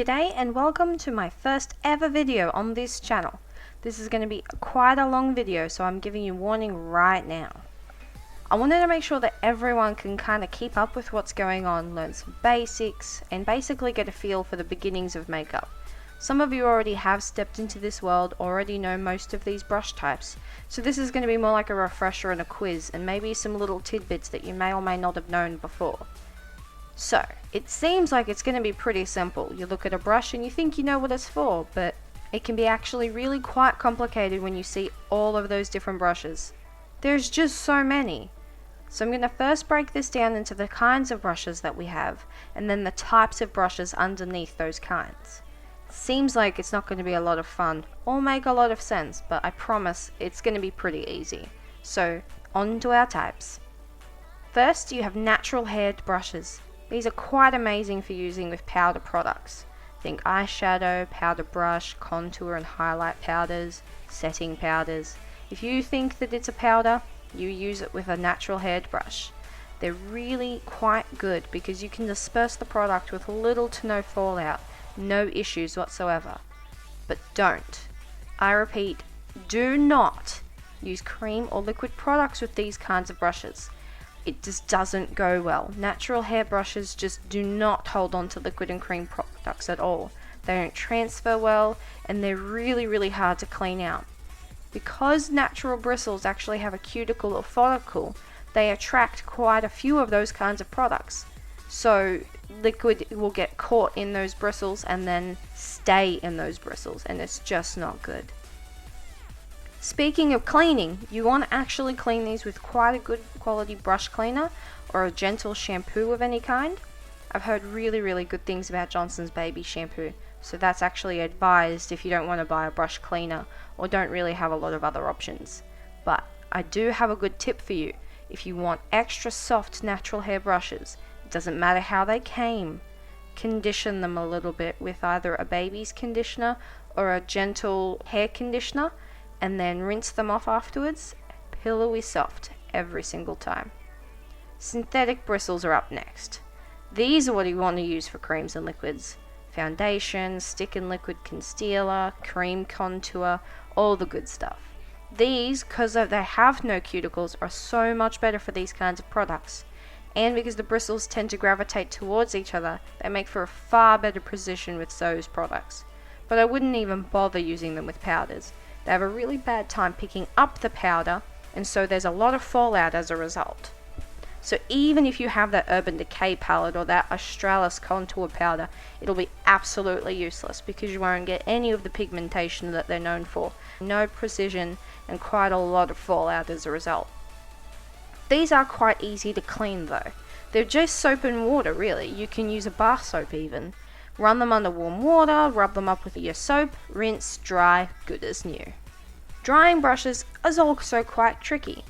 G'day and welcome to my first ever video on this channel. This is going to be quite a long video, so I'm giving you warning right now. I wanted to make sure that everyone can kind of keep up with what's going on, learn some basics, and basically get a feel for the beginnings of makeup. Some of you already have stepped into this world, already know most of these brush types, so this is going to be more like a refresher and a quiz, and maybe some little tidbits that you may or may not have known before. So, it seems like it's going to be pretty simple. You look at a brush and you think you know what it's for, but it can be actually really quite complicated when you see all of those different brushes. There's just so many. So I'm going to first break this down into the kinds of brushes that we have, and then the types of brushes underneath those kinds. Seems like it's not going to be a lot of fun, or make a lot of sense, but I promise it's going to be pretty easy. So, on to our types. First, you have natural haired brushes. These are quite amazing for using with powder products. Think eyeshadow, powder brush, contour and highlight powders, setting powders. If you think that it's a powder, you use it with a natural haired brush. They're really quite good because you can disperse the product with little to no fallout, no issues whatsoever. But don't, I repeat, do not use cream or liquid products with these kinds of brushes. It just doesn't go well. Natural hair brushes just do not hold on to liquid and cream products at all. They don't transfer well, and they're really hard to clean out. Because natural bristles actually have a cuticle or follicle, they attract quite a few of those kinds of products. So liquid will get caught in those bristles and then stay in those bristles, and it's just not good. Speaking of cleaning, you want to actually clean these with quite a good quality brush cleaner or a gentle shampoo of any kind. I've heard really good things about Johnson's Baby shampoo, so that's actually advised if you don't want to buy a brush cleaner or don't really have a lot of other options. But I do have a good tip for you. If you want extra soft natural hair brushes, it doesn't matter how they came, condition them a little bit with either a baby's conditioner or a gentle hair conditioner, and then rinse them off afterwards, pillowy soft every single time. Synthetic bristles are up next. These are what you want to use for creams and liquids. Foundation, stick and liquid concealer, cream contour, all the good stuff. These, because they have no cuticles, are so much better for these kinds of products. And because the bristles tend to gravitate towards each other, they make for a far better precision with those products. But I wouldn't even bother using them with powders. They have a really bad time picking up the powder, and so there's a lot of fallout as a result. So even if you have that Urban Decay palette or that Australis contour powder, it'll be absolutely useless because you won't get any of the pigmentation that they're known for. No precision and quite a lot of fallout as a result. These are quite easy to clean though. They're just soap and water really. You can use a bar soap even. Run them under warm water, rub them up with your soap, rinse, dry, good as new. Drying brushes is also quite tricky.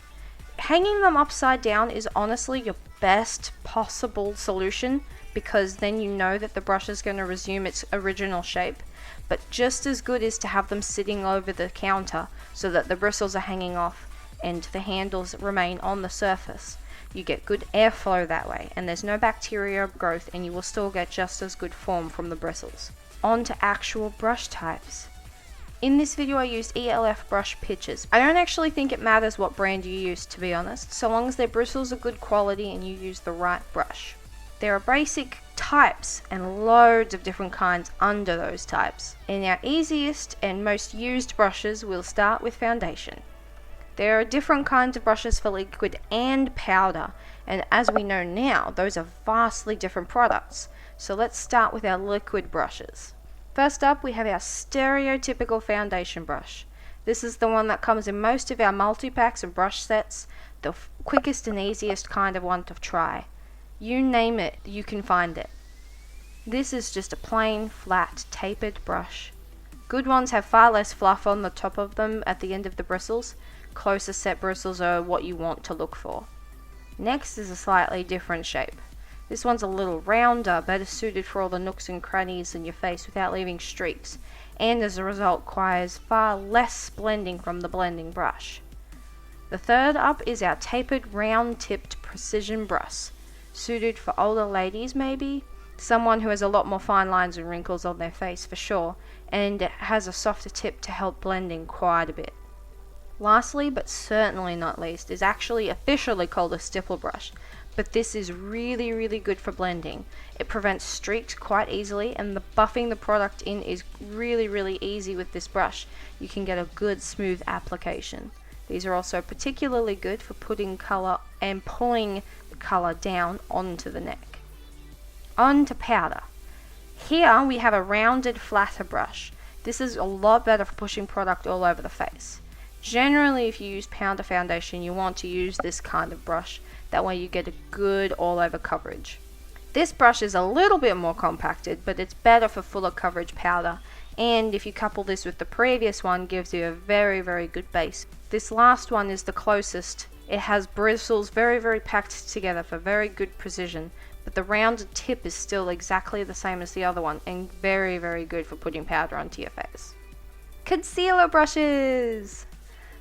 Hanging them upside down is honestly your best possible solution because then you know that the brush is going to resume its original shape. But just as good is to have them sitting over the counter so that the bristles are hanging off and the handles remain on the surface. You get good airflow that way, and there's no bacteria growth, and you will still get just as good form from the bristles. On to actual brush types. In this video I used ELF brush pitches. I don't actually think it matters what brand you use, to be honest, so long as their bristles are good quality and you use the right brush. There are basic types and loads of different kinds under those types. In our easiest and most used brushes, we'll start with foundation. There are different kinds of brushes for liquid and powder, and as we know now, those are vastly different products. So let's start with our liquid brushes. First up, we have our stereotypical foundation brush. This is the one that comes in most of our multi-packs and brush sets, the quickest and easiest kind of one to try. You name it, you can find it. This is just a plain, flat, tapered brush. Good ones have far less fluff on the top of them at the end of the bristles. Closer set bristles are what you want to look for. Next is a slightly different shape. This one's a little rounder, better suited for all the nooks and crannies in your face without leaving streaks, and as a result requires far less blending from the blending brush. The third up is our tapered round tipped precision brush, suited for older ladies maybe, someone who has a lot more fine lines and wrinkles on their face for sure, and it has a softer tip to help blending quite a bit. Lastly, but certainly not least, is actually officially called a stipple brush, but this is really good for blending. It prevents streaks quite easily, and buffing the product in is really easy with this brush. You can get a good smooth application. These are also particularly good for putting color and pulling the color down onto the neck. On to powder. Here we have a rounded flatter brush. This is a lot better for pushing product all over the face. Generally, if you use powder foundation, you want to use this kind of brush. That way you get a good all over coverage. This brush is a little bit more compacted, but it's better for fuller coverage powder, and if you couple this with the previous one, gives you a very good base. This last one is the closest. It has bristles very packed together for very good precision, but the rounded tip is still exactly the same as the other one, and very good for putting powder onto your face. Concealer brushes!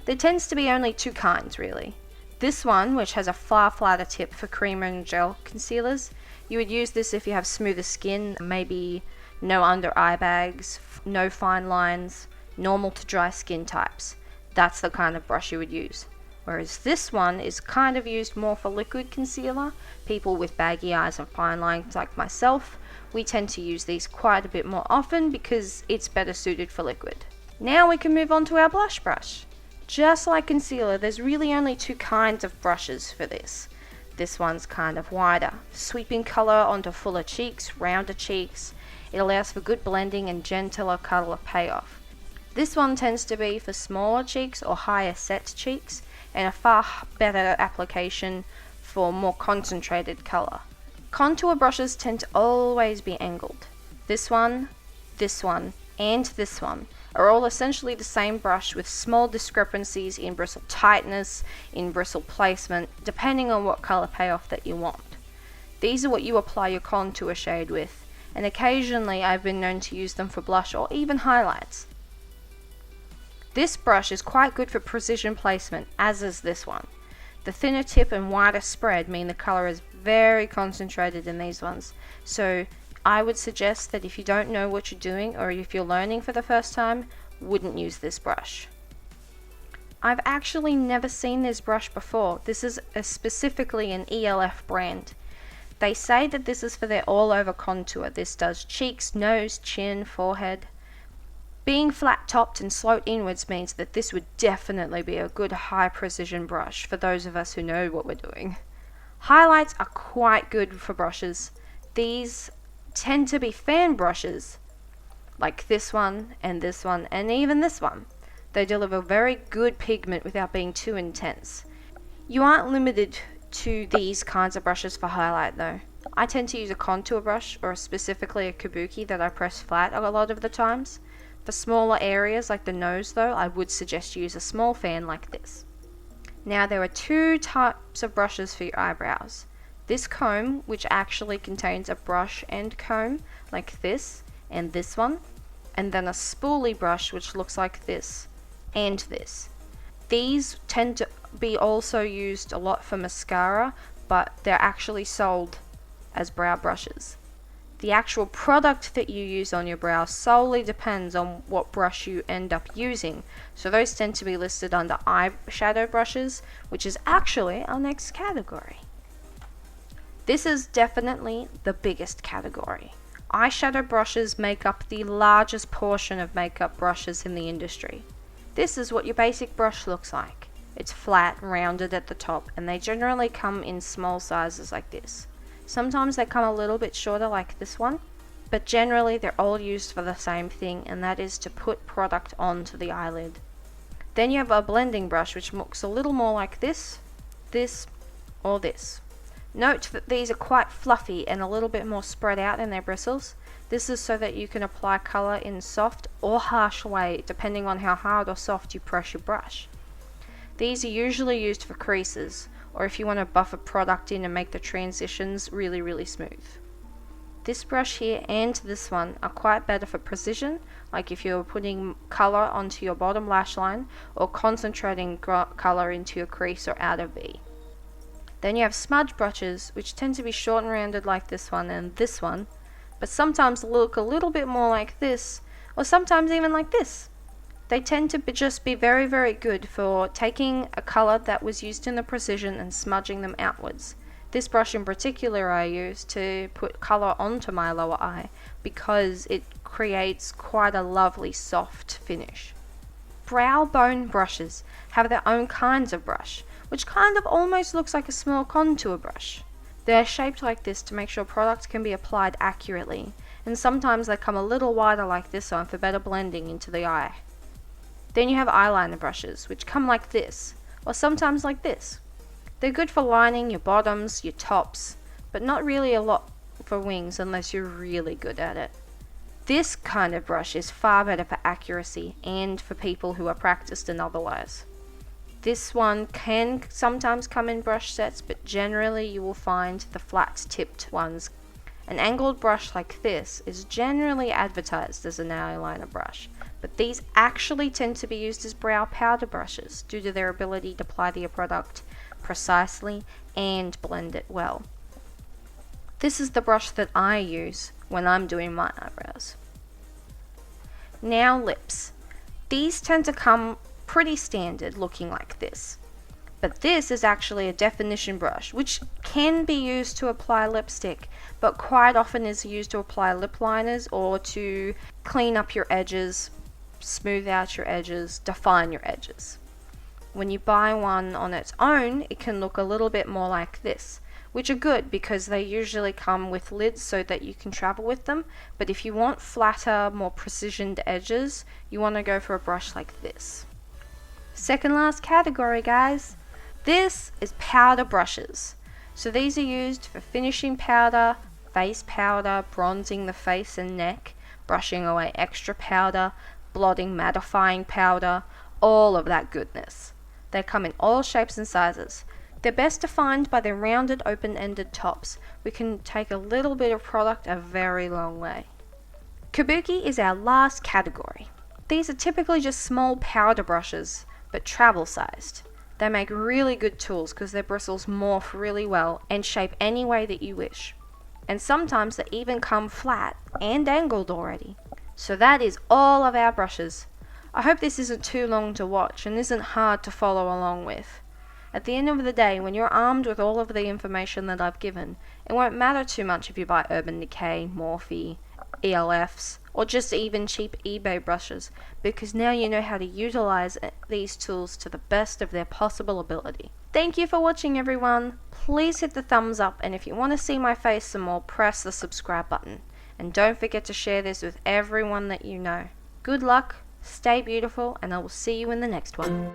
There tends to be only two kinds really. This one, which has a far flatter tip for cream and gel concealers, you would use this if you have smoother skin, maybe no under eye bags, no fine lines, normal to dry skin types. That's the kind of brush you would use. Whereas this one is kind of used more for liquid concealer. People with baggy eyes and fine lines like myself, we tend to use these quite a bit more often because it's better suited for liquid. Now we can move on to our blush brush. Just like concealer, there's really only two kinds of brushes for this. This one's kind of wider, sweeping color onto fuller cheeks, rounder cheeks. It allows for good blending and gentler color payoff. This one tends to be for smaller cheeks or higher set cheeks, and a far better application for more concentrated color. Contour brushes tend to always be angled. This one, and this one are all essentially the same brush with small discrepancies in bristle tightness, in bristle placement, depending on what color payoff that you want. These are what you apply your contour shade with, and occasionally I've been known to use them for blush or even highlights. This brush is quite good for precision placement, as is this one. The thinner tip and wider spread mean the color is very concentrated in these ones, so I would suggest that if you don't know what you're doing or if you're learning for the first time, wouldn't use this brush. I've actually never seen this brush before. This is specifically an ELF brand. They say that this is for their all over contour. This does cheeks, nose, chin, forehead. Being flat topped and sloped inwards means that this would definitely be a good high precision brush for those of us who know what we're doing. Highlights are quite good for brushes. These tend to be fan brushes, like this one, and even this one. They deliver very good pigment without being too intense. You aren't limited to these kinds of brushes for highlight though. I tend to use a contour brush, or specifically a kabuki that I press flat a lot of the times. For smaller areas like the nose though, I would suggest you use a small fan like this. Now there are two types of brushes for your eyebrows. This comb, which actually contains a brush and comb, like this, and this one, and then a spoolie brush which looks like this, and this. These tend to be also used a lot for mascara, but they're actually sold as brow brushes. The actual product that you use on your brow solely depends on what brush you end up using, so those tend to be listed under eyeshadow brushes, which is actually our next category. This is definitely the biggest category. Eyeshadow brushes make up the largest portion of makeup brushes in the industry. This is what your basic brush looks like. It's flat, rounded at the top, and they generally come in small sizes like this. Sometimes they come a little bit shorter like this one, but generally they're all used for the same thing, and that is to put product onto the eyelid. Then you have a blending brush which looks a little more like this, or this. Note that these are quite fluffy and a little bit more spread out in their bristles. This is so that you can apply color in soft or harsh way depending on how hard or soft you press your brush. These are usually used for creases, or if you want to buff a product in and make the transitions really smooth. This brush here and this one are quite better for precision, like if you're putting color onto your bottom lash line or concentrating color into your crease or outer V. Then you have smudge brushes, which tend to be short and rounded like this one and this one, but sometimes look a little bit more like this, or sometimes even like this. They tend to just be very, very good for taking a color that was used in the precision and smudging them outwards. This brush in particular I use to put color onto my lower eye because it creates quite a lovely soft finish. Brow bone brushes have their own kinds of brush, which kind of almost looks like a small contour brush. They are shaped like this to make sure products can be applied accurately, and sometimes they come a little wider like this one for better blending into the eye. Then you have eyeliner brushes, which come like this, or sometimes like this. They're good for lining your bottoms, your tops, but not really a lot for wings unless you're really good at it. This kind of brush is far better for accuracy and for people who are practiced and otherwise. This one can sometimes come in brush sets, but generally you will find the flat tipped ones. An angled brush like this is generally advertised as an eyeliner brush, but these actually tend to be used as brow powder brushes due to their ability to apply the product precisely and blend it well. This is the brush that I use when I'm doing my eyebrows. Now lips. These tend to come pretty standard looking like this. But this is actually a definition brush, which can be used to apply lipstick, but quite often is used to apply lip liners or to clean up your edges, smooth out your edges, define your edges. When you buy one on its own, it can look a little bit more like this, which are good because they usually come with lids so that you can travel with them. But if you want flatter, more precisioned edges, you want to go for a brush like this. Second last category, guys. This is powder brushes. So these are used for finishing powder, face powder, bronzing the face and neck, brushing away extra powder, blotting mattifying powder, all of that goodness. They come in all shapes and sizes. They're best defined by their rounded open-ended tops. We can take a little bit of product a very long way. Kabuki is our last category. These are typically just small powder brushes, but travel sized. They make really good tools because their bristles morph really well and shape any way that you wish. And sometimes they even come flat and angled already. So that is all of our brushes. I hope this isn't too long to watch and isn't hard to follow along with. At the end of the day, when you're armed with all of the information that I've given, it won't matter too much if you buy Urban Decay, Morphe, ELFs, or just even cheap eBay brushes, because now you know how to utilize these tools to the best of their possible ability. Thank you for watching, everyone. Please hit the thumbs up, and if you want to see my face some more, press the subscribe button. And don't forget to share this with everyone that you know. Good luck, stay beautiful, and I will see you in the next one.